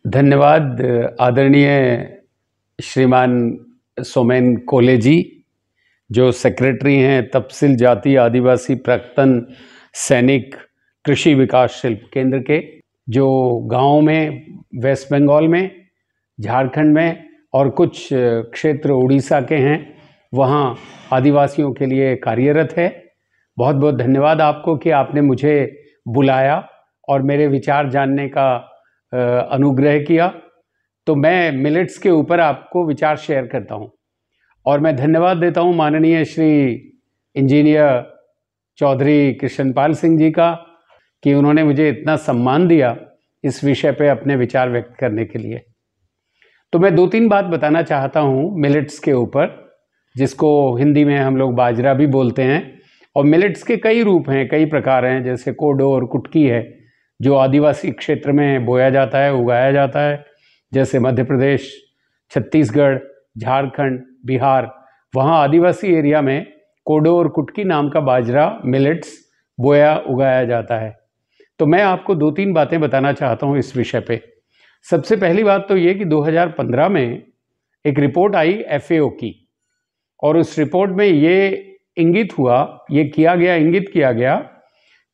धन्यवाद आदरणीय श्रीमान सोमेन कोले जी, जो सेक्रेटरी हैं तपसिल जाति आदिवासी प्राक्तन सैनिक कृषि विकास शिल्प केंद्र के, जो गाँव में, वेस्ट बंगाल में, झारखंड में और कुछ क्षेत्र उड़ीसा के हैं, वहाँ आदिवासियों के लिए कार्यरत है। बहुत बहुत धन्यवाद आपको कि आपने मुझे बुलाया और मेरे विचार जानने का अनुग्रह किया। तो मैं मिलेट्स के ऊपर आपको विचार शेयर करता हूँ और मैं धन्यवाद देता हूँ माननीय श्री इंजीनियर चौधरी कृष्णपाल सिंह जी का कि उन्होंने मुझे इतना सम्मान दिया इस विषय पे अपने विचार व्यक्त करने के लिए। तो मैं 2-3 बात बताना चाहता हूँ मिलेट्स के ऊपर, जिसको हिंदी में हम लोग बाजरा भी बोलते हैं। और मिलेट्स के कई रूप हैं, कई प्रकार हैं, जैसे कोडो और कुटकी है जो आदिवासी क्षेत्र में बोया जाता है, उगाया जाता है, जैसे मध्य प्रदेश, छत्तीसगढ़, झारखंड, बिहार, वहाँ आदिवासी एरिया में कोडो और कुटकी नाम का बाजरा मिलेट्स बोया उगाया जाता है। तो मैं आपको 2-3 बातें बताना चाहता हूँ इस विषय पे। सबसे पहली बात तो ये कि 2015 में एक रिपोर्ट आई FAO की, और उस रिपोर्ट में ये इंगित किया गया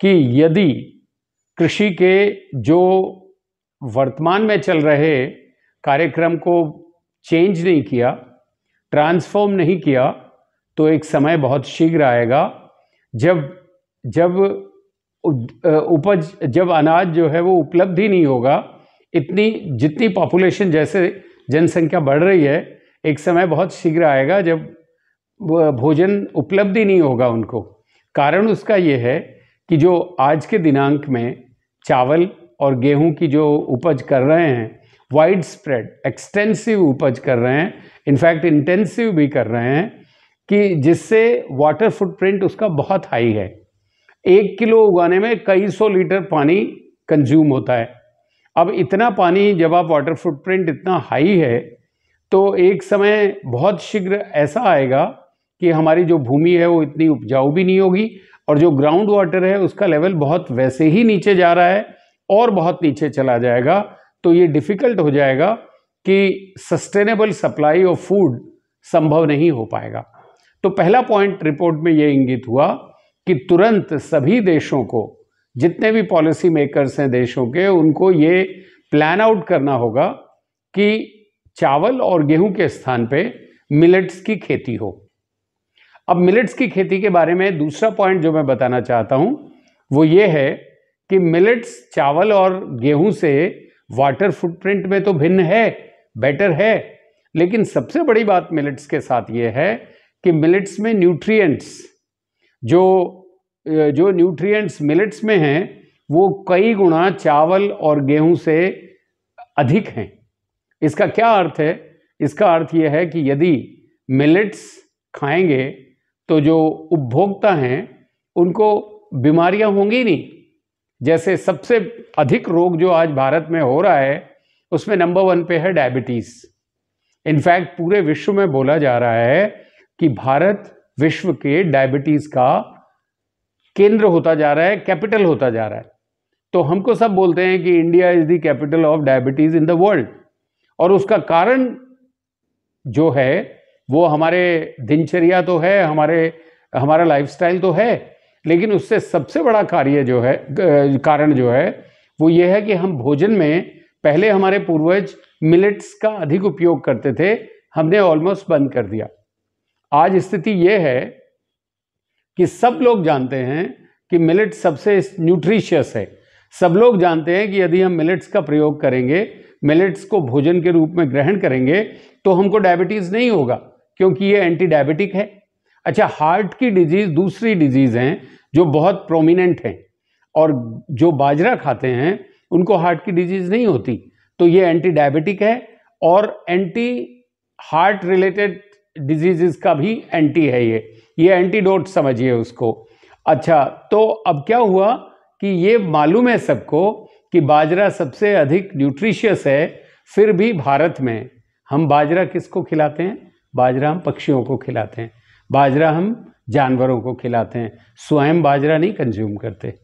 कि यदि कृषि के जो वर्तमान में चल रहे कार्यक्रम को चेंज नहीं किया, ट्रांसफॉर्म नहीं किया, तो एक समय बहुत शीघ्र आएगा जब अनाज जो है वो उपलब्ध ही नहीं होगा। जितनी पॉपुलेशन, जैसे जनसंख्या बढ़ रही है, एक समय बहुत शीघ्र आएगा जब भोजन उपलब्ध ही नहीं होगा उनको। कारण उसका ये है कि जो आज के दिनांक में चावल और गेहूं की जो उपज कर रहे हैं, वाइड स्प्रेड एक्सटेंसिव उपज कर रहे हैं, इनफैक्ट इंटेंसिव भी कर रहे हैं, कि जिससे वाटर फुटप्रिंट उसका बहुत हाई है। 1 किलो उगाने में कई सौ लीटर पानी कंज्यूम होता है। अब इतना पानी, जब आप वाटर फुटप्रिंट इतना हाई है, तो एक समय बहुत शीघ्र ऐसा आएगा कि हमारी जो भूमि है वो इतनी उपजाऊ भी नहीं होगी, और जो ग्राउंड वाटर है उसका लेवल बहुत वैसे ही नीचे जा रहा है और बहुत नीचे चला जाएगा। तो ये डिफ़िकल्ट हो जाएगा कि सस्टेनेबल सप्लाई ऑफ फूड संभव नहीं हो पाएगा। तो पहला पॉइंट रिपोर्ट में ये इंगित हुआ कि तुरंत सभी देशों को, जितने भी पॉलिसी मेकर्स हैं देशों के, उनको ये प्लान आउट करना होगा कि चावल और गेहूं के स्थान पे मिलेट्स की खेती हो। अब मिलेट्स की खेती के बारे में दूसरा पॉइंट जो मैं बताना चाहता हूं वो ये है कि मिलेट्स चावल और गेहूं से वाटर फुटप्रिंट में तो भिन्न है, बेटर है, लेकिन सबसे बड़ी बात मिलेट्स के साथ ये है कि मिलेट्स में न्यूट्रिएंट्स, जो न्यूट्रिएंट्स मिलेट्स में हैं वो कई गुना चावल और गेहूं से अधिक हैं। इसका क्या अर्थ है? इसका अर्थ यह है कि यदि मिलेट्स खाएंगे तो जो उपभोक्ता हैं उनको बीमारियां होंगी नहीं। जैसे सबसे अधिक रोग जो आज भारत में हो रहा है उसमें नंबर 1 पे है डायबिटीज़। इनफैक्ट पूरे विश्व में बोला जा रहा है कि भारत विश्व के डायबिटीज़ का केंद्र होता जा रहा है, कैपिटल होता जा रहा है। तो हमको सब बोलते हैं कि India is the capital of diabetes in the world, और उसका कारण जो है वो हमारे दिनचर्या तो है, हमारा लाइफस्टाइल तो है, लेकिन उससे सबसे बड़ा कारण जो है वो ये है कि हम भोजन में, पहले हमारे पूर्वज मिलेट्स का अधिक उपयोग करते थे, हमने ऑलमोस्ट बंद कर दिया। आज स्थिति ये है कि सब लोग जानते हैं कि मिलेट्स सबसे न्यूट्रिशियस है। सब लोग जानते हैं कि यदि हम मिलेट्स का प्रयोग करेंगे, मिलेट्स को भोजन के रूप में ग्रहण करेंगे, तो हमको डायबिटीज़ नहीं होगा, क्योंकि ये एंटी डायबिटिक है। अच्छा, हार्ट की डिजीज़ दूसरी डिजीज़ हैं जो बहुत प्रोमिनेंट हैं, और जो बाजरा खाते हैं उनको हार्ट की डिजीज़ नहीं होती। तो ये एंटी डायबिटिक है और एंटी हार्ट रिलेटेड डिजीज़ का भी एंटी है। ये एंटीडोट समझिए उसको। अच्छा, तो अब क्या हुआ कि ये मालूम है सबको कि बाजरा सबसे अधिक न्यूट्रिशियस है, फिर भी भारत में हम बाजरा किसको खिलाते हैं? बाजरा हम पक्षियों को खिलाते हैं, बाजरा हम जानवरों को खिलाते हैं, स्वयं बाजरा नहीं कंज्यूम करते।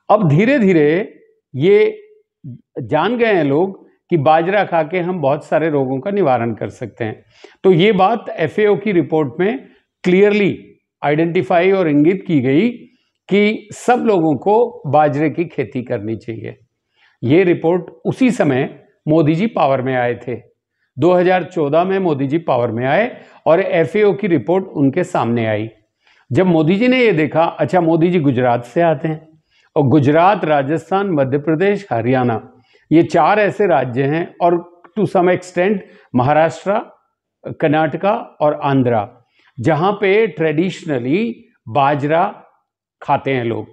अब धीरे धीरे ये जान गए हैं लोग कि बाजरा खा के हम बहुत सारे रोगों का निवारण कर सकते हैं। तो ये बात FAO की रिपोर्ट में क्लियरली आइडेंटिफाई और इंगित की गई कि सब लोगों को बाजरे की खेती करनी चाहिए। ये रिपोर्ट उसी समय मोदी जी पावर में आए थे। 2014 में मोदी जी पावर में आए और FAO की रिपोर्ट उनके सामने आई। जब मोदी जी ने ये देखा, अच्छा मोदी जी गुजरात से आते हैं और गुजरात, राजस्थान, मध्य प्रदेश, हरियाणा, ये 4 ऐसे राज्य हैं और to some extent Maharashtra, Karnataka और आंध्रा, जहाँ पे ट्रेडिशनली बाजरा खाते हैं लोग।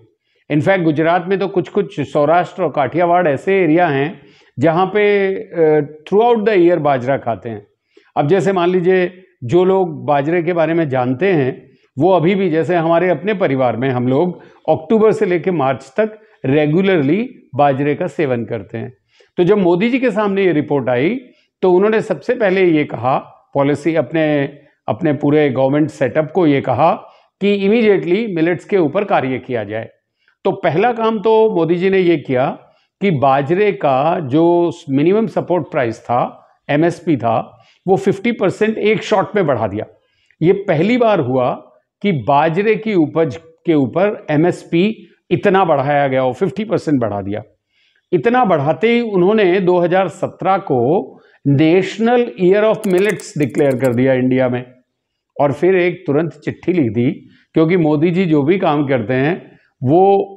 इनफैक्ट गुजरात में तो कुछ कुछ सौराष्ट्र और काठियावाड़ ऐसे एरिया हैं जहाँ पे थ्रू आउट द ईयर बाजरा खाते हैं। अब जैसे मान लीजिए जो लोग बाजरे के बारे में जानते हैं वो अभी भी, जैसे हमारे अपने परिवार में हम लोग अक्टूबर से लेकर मार्च तक रेगुलरली बाजरे का सेवन करते हैं। तो जब मोदी जी के सामने ये रिपोर्ट आई तो उन्होंने सबसे पहले ये कहा, पॉलिसी अपने पूरे गवर्नमेंट सेटअप को ये कहा कि इमीडिएटली मिलेट्स के ऊपर कार्य किया जाए। तो पहला काम तो मोदी जी ने ये किया कि बाजरे का जो मिनिमम सपोर्ट प्राइस था, MSP था, वो 50% एक शॉट में बढ़ा दिया। ये पहली बार हुआ कि बाजरे की उपज के ऊपर MSP इतना बढ़ाया गया और 50% बढ़ा दिया। इतना बढ़ाते ही उन्होंने 2017 को national year of millets declare कर दिया इंडिया में। और फिर एक तुरंत चिट्ठी लिख दी, क्योंकि मोदी जी जो भी काम करते हैं वो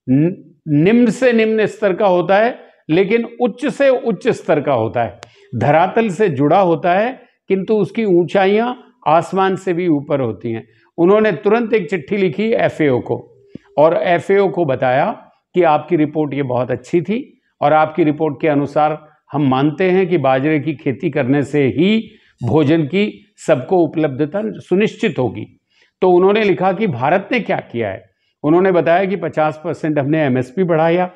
निम्न से निम्न स्तर का होता है, लेकिन उच्च से उच्च स्तर का होता है, धरातल से जुड़ा होता है, किंतु उसकी ऊंचाइयां आसमान से भी ऊपर होती हैं। उन्होंने तुरंत एक चिट्ठी लिखी FAO को और FAO को बताया कि आपकी रिपोर्ट ये बहुत अच्छी थी और आपकी रिपोर्ट के अनुसार हम मानते हैं कि बाजरे की खेती करने से ही भोजन की सबको उपलब्धता सुनिश्चित होगी। तो उन्होंने लिखा कि भारत ने क्या किया है। उन्होंने बताया कि 50% हमने MSP बढ़ाया,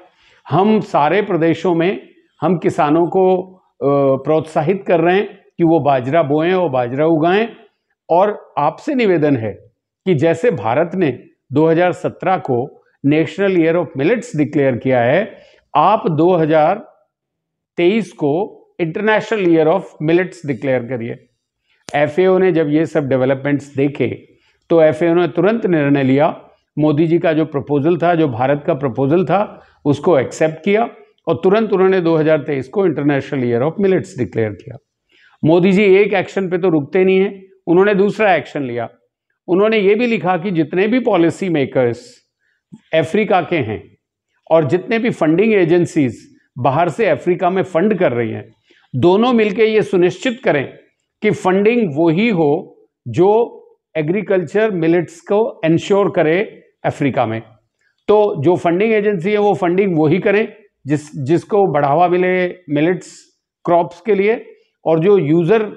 हम सारे प्रदेशों में हम किसानों को प्रोत्साहित कर रहे हैं कि वो बाजरा बोएं और बाजरा उगाएं। और आपसे निवेदन है कि जैसे भारत ने 2017 को national year of millets declare किया है, आप 2023 को international year of millets declare करिए। FAO ने जब ये सब डेवलपमेंट्स देखे तो FAO ने तुरंत निर्णय लिया, मोदी जी का जो प्रपोजल था, जो भारत का प्रपोजल था, उसको एक्सेप्ट किया और तुरंत उन्होंने 2023 को international year of millets declare किया। मोदी जी एक एक्शन पे तो रुकते नहीं हैं, उन्होंने दूसरा एक्शन लिया। उन्होंने ये भी लिखा कि जितने भी पॉलिसी मेकर्स अफ्रीका के हैं और जितने भी फंडिंग एजेंसीज बाहर से अफ्रीका में फंड कर रही हैं, दोनों मिलकर ये सुनिश्चित करें कि फंडिंग वही हो जो एग्रीकल्चर मिलेट्स को इंश्योर करे अफ्रीका में। तो जो फंडिंग एजेंसी है वो फंडिंग वही करें जिसको बढ़ावा मिले मिलेट्स क्रॉप्स के लिए, और जो यूज़र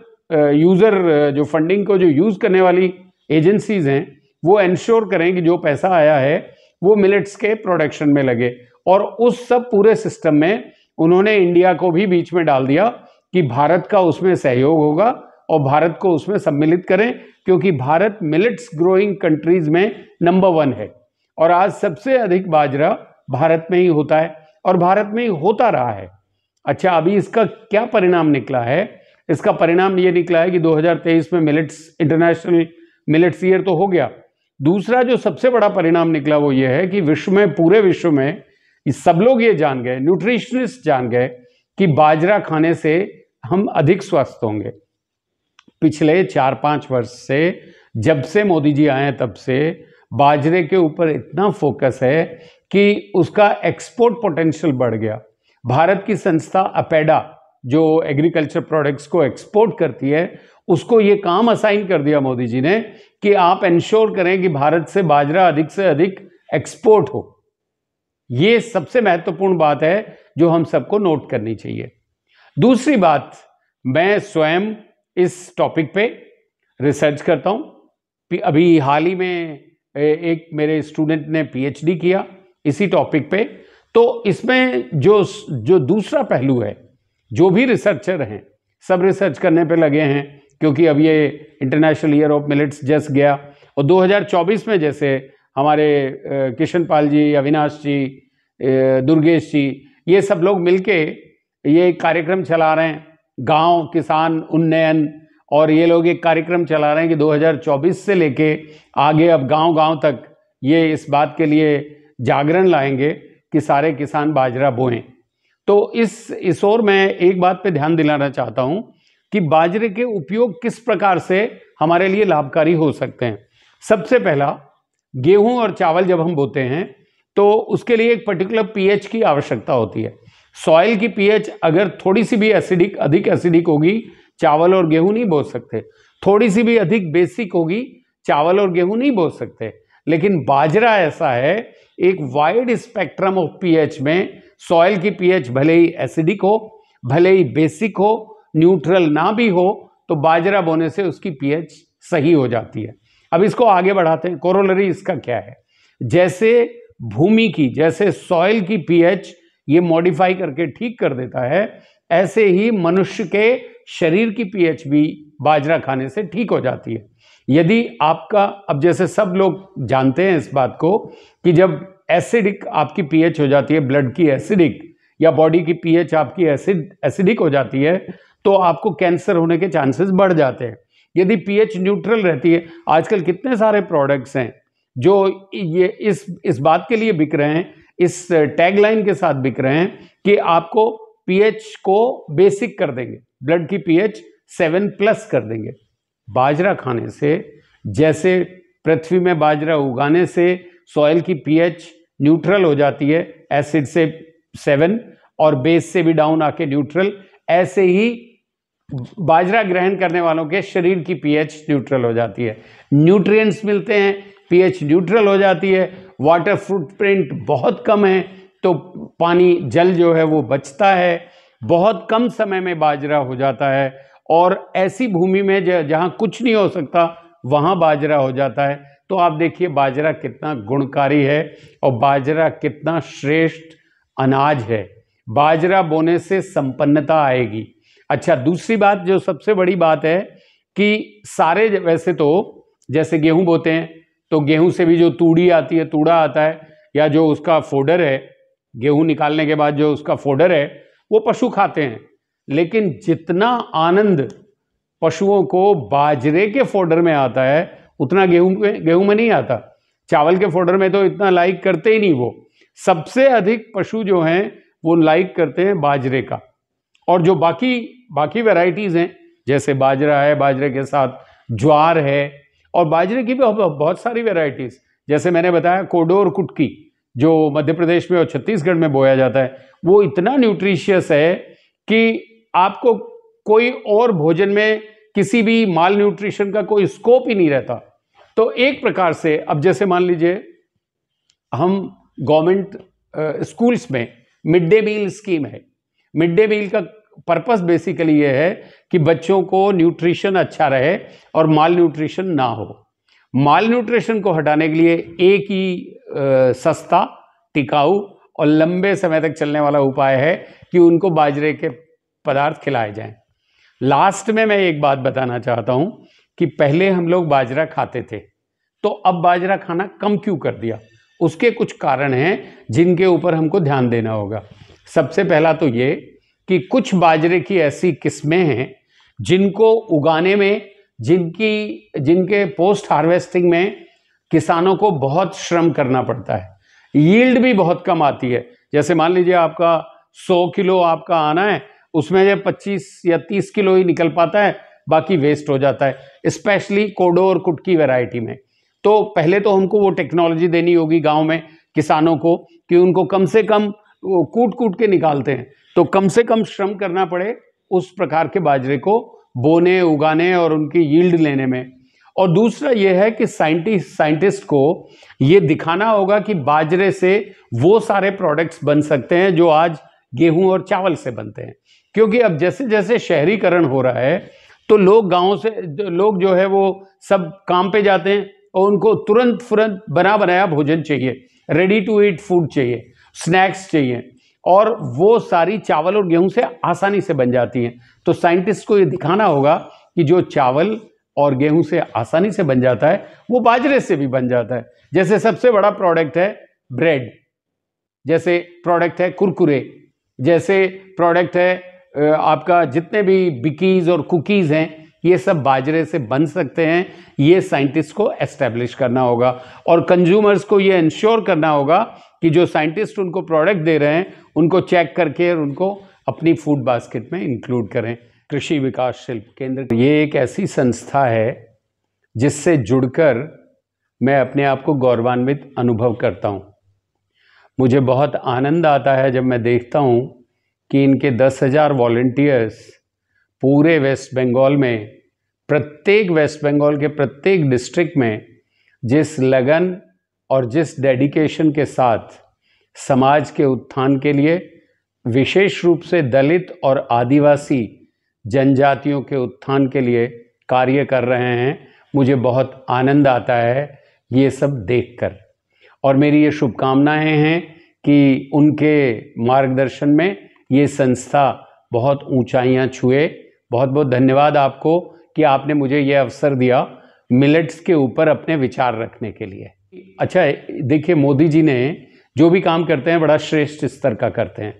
जो फंडिंग को जो यूज़ करने वाली एजेंसीज हैं वो इंश्योर करें कि जो पैसा आया है वो मिलेट्स के प्रोडक्शन में लगे। और उस सब पूरे सिस्टम में उन्होंने इंडिया को भी बीच में डाल दिया कि भारत का उसमें सहयोग होगा और भारत को उसमें सम्मिलित करें, क्योंकि भारत मिलेट्स ग्रोइंग कंट्रीज में नंबर 1 है और आज सबसे अधिक बाजरा भारत में ही होता है और भारत में ही होता रहा है। अच्छा, अभी इसका क्या परिणाम निकला है? इसका परिणाम ये निकला है कि 2023 में मिलेट्स इंटरनेशनल मिलेट्स ईयर तो हो गया। दूसरा जो सबसे बड़ा परिणाम निकला वो ये है कि विश्व में, पूरे विश्व में सब लोग ये जान गए, न्यूट्रिशनिस्ट जान गए कि बाजरा खाने से हम अधिक स्वस्थ होंगे। पिछले 4-5 वर्ष से, जब से मोदी जी आए तब से बाजरे के ऊपर इतना फोकस है कि उसका एक्सपोर्ट पोटेंशियल बढ़ गया। भारत की संस्था अपेडा जो एग्रीकल्चर प्रोडक्ट्स को एक्सपोर्ट करती है, उसको ये काम असाइन कर दिया मोदी जी ने कि आप इंश्योर करें कि भारत से बाजरा अधिक से अधिक एक्सपोर्ट हो। ये सबसे महत्वपूर्ण बात है जो हम सबको नोट करनी चाहिए। दूसरी बात, मैं स्वयं इस टॉपिक पे रिसर्च करता हूँ। अभी हाल ही में एक मेरे स्टूडेंट ने PhD किया इसी टॉपिक पे। तो इसमें जो दूसरा पहलू है, जो भी रिसर्चर हैं सब रिसर्च करने पे लगे हैं, क्योंकि अब ये international year of millets just गया और 2024 में जैसे हमारे किशन पाल जी, अविनाश जी, दुर्गेश जी, ये सब लोग मिलके ये एक कार्यक्रम चला रहे हैं, गांव किसान उन्नयन, और ये लोग एक कार्यक्रम चला रहे हैं कि 2024 से लेके आगे अब गांव-गांव तक ये इस बात के लिए जागरण लाएंगे कि सारे किसान बाजरा बोएं। तो इस ओर मैं एक बात पे ध्यान दिलाना चाहता हूं कि बाजरे के उपयोग किस प्रकार से हमारे लिए लाभकारी हो सकते हैं। सबसे पहला, गेहूं और चावल जब हम बोते हैं तो उसके लिए एक पर्टिकुलर पीएच की आवश्यकता होती है। सॉइल की पीएच अगर थोड़ी सी भी एसिडिक, अधिक एसिडिक होगी, चावल और गेहूं नहीं बो सकते। थोड़ी सी भी अधिक बेसिक होगी, चावल और गेहूं नहीं बो सकते। लेकिन बाजरा ऐसा है, एक वाइड स्पेक्ट्रम ऑफ पीएच में सॉइल की पीएच भले ही एसिडिक हो, भले ही बेसिक हो, न्यूट्रल ना भी हो, तो बाजरा बोने से उसकी पीएच सही हो जाती है। अब इसको आगे बढ़ाते हैं, कोरोलरी इसका क्या है। जैसे भूमि की, जैसे सॉइल की पीएच ये मॉडिफाई करके ठीक कर देता है, ऐसे ही मनुष्य के शरीर की पीएच भी बाजरा खाने से ठीक हो जाती है। यदि आपका, अब जैसे सब लोग जानते हैं इस बात को कि जब एसिडिक आपकी पीएच हो जाती है, ब्लड की एसिडिक, या बॉडी की पीएच आपकी एसिडिक हो जाती है, तो आपको कैंसर होने के चांसेस बढ़ जाते हैं। यदि पीएच न्यूट्रल रहती है, आजकल कितने सारे प्रोडक्ट्स हैं जो ये इस बात के लिए बिक रहे हैं, इस टैगलाइन के साथ बिक रहे हैं कि आपको पीएच को बेसिक कर देंगे, ब्लड की पीएच 7+ कर देंगे। बाजरा खाने से, जैसे पृथ्वी में बाजरा उगाने से सॉइल की पीएच न्यूट्रल हो जाती है, एसिड से 7 और बेस से भी डाउन आके न्यूट्रल, ऐसे ही बाजरा ग्रहण करने वालों के शरीर की पीएच न्यूट्रल हो जाती है। न्यूट्रिएंट्स मिलते हैं, पीएच न्यूट्रल हो जाती है, वाटर फुटप्रिंट बहुत कम है, तो पानी जल जो है वो बचता है, बहुत कम समय में बाजरा हो जाता है, और ऐसी भूमि में जहाँ कुछ नहीं हो सकता वहाँ बाजरा हो जाता है। तो आप देखिए बाजरा कितना गुणकारी है और बाजरा कितना श्रेष्ठ अनाज है। बाजरा बोने से संपन्नता आएगी। अच्छा, दूसरी बात जो सबसे बड़ी बात है कि सारे, वैसे तो जैसे गेहूं बोते हैं तो गेहूं से भी जो तूड़ी आती है, तूड़ा आता है, या जो उसका फोडर है, गेहूं निकालने के बाद जो उसका फोडर है वो पशु खाते हैं। लेकिन जितना आनंद पशुओं को बाजरे के फोडर में आता है उतना गेहूं में नहीं आता। चावल के फोडर में तो इतना लाइक करते ही नहीं। वो सबसे अधिक पशु जो हैं वो लाइक करते हैं बाजरे का। और जो बाकी वैरायटीज़ हैं, जैसे बाजरा है, बाजरे के साथ ज्वार है, और बाजरे की भी बहुत सारी वैरायटीज़, जैसे मैंने बताया कोडो और कुटकी जो मध्य प्रदेश में और छत्तीसगढ़ में बोया जाता है, वो इतना न्यूट्रिशियस है कि आपको कोई और भोजन में किसी भी माल न्यूट्रिशन का कोई स्कोप ही नहीं रहता। तो एक प्रकार से, अब जैसे मान लीजिए हम गवर्नमेंट स्कूल्स में मिड डे मील स्कीम है। मिड डे मील का पर्पस बेसिकली ये है कि बच्चों को न्यूट्रिशन अच्छा रहे और माल न्यूट्रिशन ना हो। माल न्यूट्रिशन को हटाने के लिए एक ही सस्ता, टिकाऊ और लंबे समय तक चलने वाला उपाय है कि उनको बाजरे के पदार्थ खिलाए जाएं। लास्ट में मैं एक बात बताना चाहता हूं कि पहले हम लोग बाजरा खाते थे, तो अब बाजरा खाना कम क्यों कर दिया? उसके कुछ कारण हैं जिनके ऊपर हमको ध्यान देना होगा। सबसे पहला तो ये कि कुछ बाजरे की ऐसी किस्में हैं जिनको उगाने में, जिनके पोस्ट हार्वेस्टिंग में किसानों को बहुत श्रम करना पड़ता है, यील्ड भी बहुत कम आती है। जैसे मान लीजिए आपका 100 किलो आपका आना है, उसमें जब 25 या 30 किलो ही निकल पाता है, बाकी वेस्ट हो जाता है, स्पेशली कोडो और कुटकी वैरायटी में। तो पहले तो हमको वो टेक्नोलॉजी देनी होगी गांव में किसानों को कि उनको कम से कम, वो कूट के निकालते हैं, तो कम से कम श्रम करना पड़े उस प्रकार के बाजरे को बोने, उगाने और उनकी यील्ड लेने में। और दूसरा ये है कि साइंटिस्ट को ये दिखाना होगा कि बाजरे से वो सारे प्रोडक्ट्स बन सकते हैं जो आज गेहूं और चावल से बनते हैं। क्योंकि अब जैसे जैसे शहरीकरण हो रहा है तो लोग गाँव से, लोग जो है वो सब काम पे जाते हैं और उनको तुरंत बना बनाया भोजन चाहिए, रेडी टू ईट फूड चाहिए, स्नैक्स चाहिए, और वो सारी चावल और गेहूं से आसानी से बन जाती हैं। तो साइंटिस्ट को ये दिखाना होगा कि जो चावल और गेहूं से आसानी से बन जाता है वो बाजरे से भी बन जाता है। जैसे सबसे बड़ा प्रोडक्ट है ब्रेड, जैसे प्रोडक्ट है कुरकुरे, जैसे प्रोडक्ट है आपका, जितने भी बिकीज़ और कुकीज़ हैं ये सब बाजरे से बन सकते हैं। ये साइंटिस्ट को एस्टेब्लिश करना होगा और कंज्यूमर्स को ये इंश्योर करना होगा कि जो साइंटिस्ट उनको प्रोडक्ट दे रहे हैं उनको चेक करके और उनको अपनी फूड बास्केट में इंक्लूड करें। कृषि विकास शिल्प केंद्र ये एक ऐसी संस्था है जिससे जुड़कर मैं अपने आप को गौरवान्वित अनुभव करता हूँ। मुझे बहुत आनंद आता है जब मैं देखता हूँ कि इनके 10,000 वॉलंटियर्स पूरे वेस्ट बंगाल में, प्रत्येक वेस्ट बंगाल के प्रत्येक डिस्ट्रिक्ट में जिस लगन और जिस डेडिकेशन के साथ समाज के उत्थान के लिए, विशेष रूप से दलित और आदिवासी जनजातियों के उत्थान के लिए कार्य कर रहे हैं, मुझे बहुत आनंद आता है ये सब देखकर। और मेरी ये शुभकामनाएं हैं कि उनके मार्गदर्शन में ये संस्था बहुत ऊंचाइयां छुए। बहुत बहुत धन्यवाद आपको कि आपने मुझे ये अवसर दिया मिलेट्स के ऊपर अपने विचार रखने के लिए। अच्छा देखिए, मोदी जी ने जो भी काम करते हैं बड़ा श्रेष्ठ स्तर का करते हैं।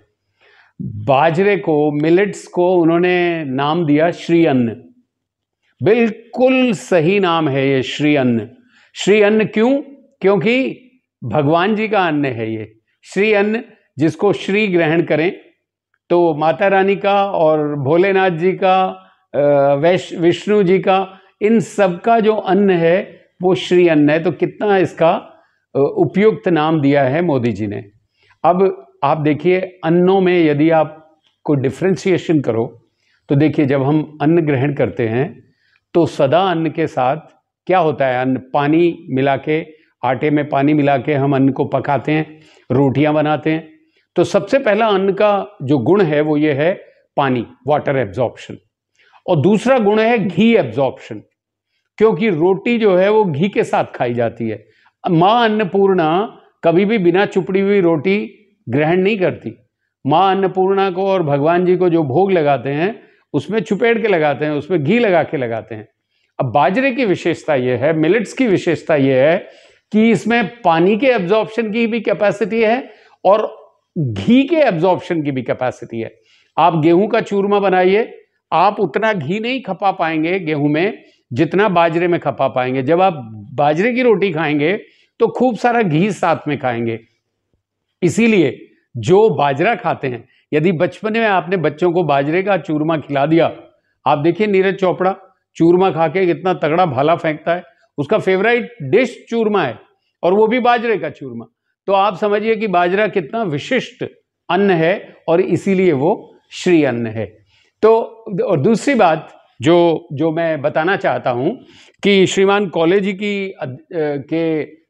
बाजरे को, मिलेट्स को उन्होंने नाम दिया श्री अन्न। बिल्कुल सही नाम है ये, श्री अन्न। श्री अन्न क्यों? क्योंकि भगवान जी का अन्न है ये। श्री अन्न, जिसको श्री ग्रहण करें तो माता रानी का और भोलेनाथ जी का, विष्णु जी का, इन सब का जो अन्न है वो श्री अन्न है। तो कितना इसका उपयुक्त नाम दिया है मोदी जी ने। अब आप देखिए, अन्नों में यदि आप को डिफ्रेंशिएशन करो तो देखिए, जब हम अन्न ग्रहण करते हैं तो सदा अन्न के साथ क्या होता है, अन्न पानी मिला के, आटे में पानी मिला के हम अन्न को पकाते हैं, रोटियां बनाते हैं। तो सबसे पहला अन्न का जो गुण है वो ये है पानी, वाटर एब्जॉर्प्शन। और दूसरा गुण है घी एब्जॉर्प्शन, क्योंकि रोटी जो है वो घी के साथ खाई जाती है। माँ अन्नपूर्णा कभी भी बिना चुपड़ी हुई रोटी ग्रहण नहीं करती। माँ अन्नपूर्णा को और भगवान जी को जो भोग लगाते हैं उसमें चुपेड़ के लगाते हैं, उसमें घी लगा के लगाते हैं। अब बाजरे की विशेषता यह है, मिलेट्स की विशेषता यह है कि इसमें पानी के एब्जॉर्प्शन की भी कैपेसिटी है और घी के एब्जॉर्प्शन की भी कैपेसिटी है। आप गेहूं का चूरमा बनाइए, आप उतना घी नहीं खपा पाएंगे गेहूं में जितना बाजरे में खपा पाएंगे। जब आप बाजरे की रोटी खाएंगे तो खूब सारा घी साथ में खाएंगे। इसीलिए जो बाजरा खाते हैं, यदि बचपन में आपने बच्चों को बाजरे का चूरमा खिला दिया, आप देखिए नीरज चोपड़ा चूरमा खा के कितना तगड़ा भाला फेंकता है, उसका फेवरेट डिश चूरमा है और वो भी बाजरे का चूरमा। तो आप समझिए कि बाजरा कितना विशिष्ट अन्न है और इसीलिए वो श्री अन्न है। तो और दूसरी बात जो मैं बताना चाहता हूं कि श्रीमान कॉलेज के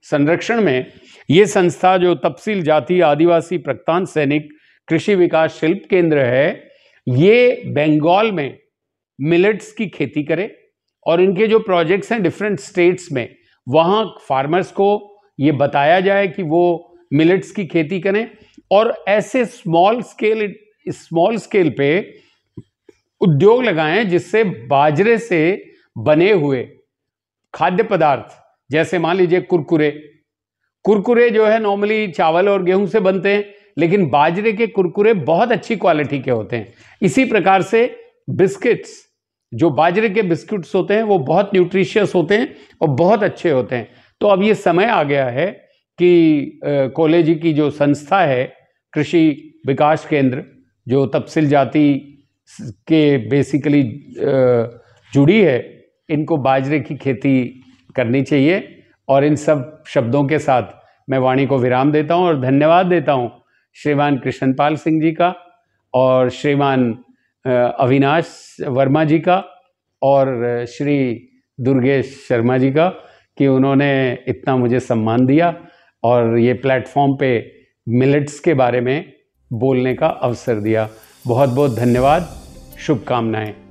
संरक्षण में ये संस्था जो तपसील जाति आदिवासी प्रत्यान सैनिक कृषि विकास शिल्प केंद्र है, ये बंगाल में मिलेट्स की खेती करे और इनके जो प्रोजेक्ट्स हैं डिफरेंट स्टेट्स में, वहाँ फार्मर्स को ये बताया जाए कि वो मिलेट्स की खेती करें और ऐसे स्मॉल स्केल पे उद्योग लगाएं जिससे बाजरे से बने हुए खाद्य पदार्थ, जैसे मान लीजिए कुरकुरे जो है नॉर्मली चावल और गेहूं से बनते हैं, लेकिन बाजरे के कुरकुरे बहुत अच्छी क्वालिटी के होते हैं। इसी प्रकार से बिस्किट्स, जो बाजरे के बिस्किट्स होते हैं वो बहुत न्यूट्रिशियस होते हैं और बहुत अच्छे होते हैं। तो अब ये समय आ गया है कि कॉलेज की जो संस्था है कृषि विकास केंद्र, जो तपसील जाति के बेसिकली जुड़ी है, इनको बाजरे की खेती करनी चाहिए। और इन सब शब्दों के साथ मैं वाणी को विराम देता हूं और धन्यवाद देता हूं श्रीमान कृष्णपाल सिंह जी का और श्रीमान अविनाश वर्मा जी का और श्री दुर्गेश शर्मा जी का कि उन्होंने इतना मुझे सम्मान दिया और ये प्लेटफॉर्म पे मिलेट्स के बारे में बोलने का अवसर दिया। बहुत बहुत धन्यवाद, शुभकामनाएं।